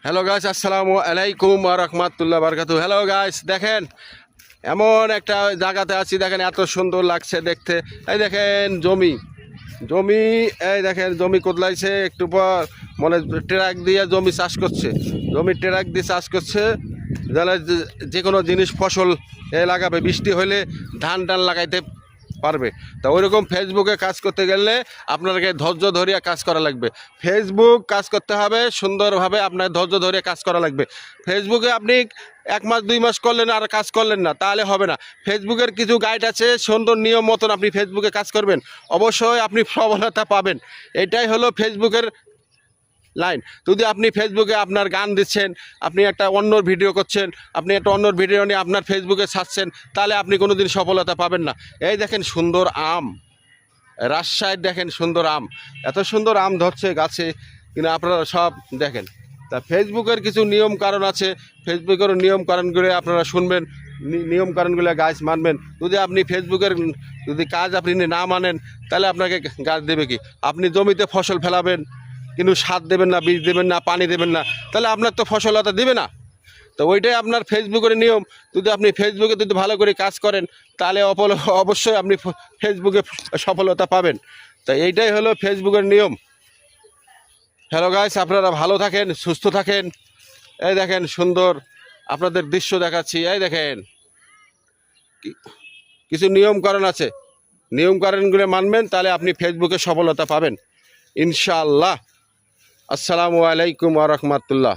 Hello guys, আসসালামু আলাইকুম ওয়া রাহমাতুল্লাহি ওয়া বারাকাতুহু। হ্যালো গাইস, দেখেন এমন একটা জায়গাতে আছি, দেখেন এত সুন্দর লাগছে দেখতে। এই দেখেন জমি জমি এই দেখেন জমি কোদলাইছে একটু পর, মানে ট্রাক দিয়ে জমি চাষ করছে, জমি ট্রাক দিয়ে চাষ করছে। যারা যে কোনো জিনিস ফসল লাগাবে, বৃষ্টি হলে ধান টান লাগাইতে পারবে। তা ওইরকম ফেসবুকে কাজ করতে গেলে আপনাকে ধৈর্য ধরিয়া কাজ করা লাগবে। ফেসবুক কাজ করতে হবে সুন্দরভাবে, আপনার ধৈর্য ধরিয়া কাজ করা লাগবে। ফেসবুকে আপনি 1 মাস 2 মাস করলেন আর কাজ করলেন না, তাহলে হবে না। ফেসবুকের কিছু গাইড আছে, সুন্দর নিয়ম মতন আপনি ফেসবুকে কাজ করবেন, অবশ্যই আপনি সফলতা পাবেন। এটাই হলো ফেসবুকের লাইন। যদি আপনি ফেসবুকে আপনার গান দিচ্ছেন, আপনি একটা অন্যর ভিডিও করছেন, আপনি একটা অন্যর ভিডিও নিয়ে আপনার ফেসবুকে ছাড়ছেন, তাহলে আপনি কোনো দিন সফলতা পাবেন না। এই দেখেন সুন্দর আম, রাজশাহীর দেখেন সুন্দর আম, এত সুন্দর আম ধরছে গাছে, কিন্তু আপনারা সব দেখেন। তা ফেসবুকের কিছু নিয়ম কারণ আছে, ফেসবুকের নিয়ম কারণগুলো আপনারা শুনবেন, নিয়ম কারণগুলো গাছ মানবেন। যদি আপনি ফেসবুকের যদি কাজ আপনি না মানেন, তাহলে আপনাকে গাছ দেবে কি? আপনি জমিতে ফসল ফেলাবেন কিন্তু সার দেবেন না, বীজ দেবেন না, পানি দেবেন না, তাহলে আপনার তো ফসলতা দিবে না। তো ওইটাই আপনার ফেসবুকের নিয়ম। যদি আপনি ফেসবুকে যদি ভালো করে কাজ করেন, তাহলে অবশ্যই আপনি ফেসবুকে সফলতা পাবেন। তো এইটাই হলো ফেসবুকের নিয়ম। হ্যালো গাইস, আপনারা ভালো থাকেন, সুস্থ থাকেন। এই দেখেন সুন্দর আপনাদের দৃশ্য দেখাচ্ছি। এই দেখেন কিছু নিয়ম কারণ আছে, নিয়ম কারণগুলো মানবেন, তাহলে আপনি ফেসবুকে সফলতা পাবেন ইনশাআল্লাহ। আসসালামু আলাইকুম ওয়া রাহমাতুল্লাহ।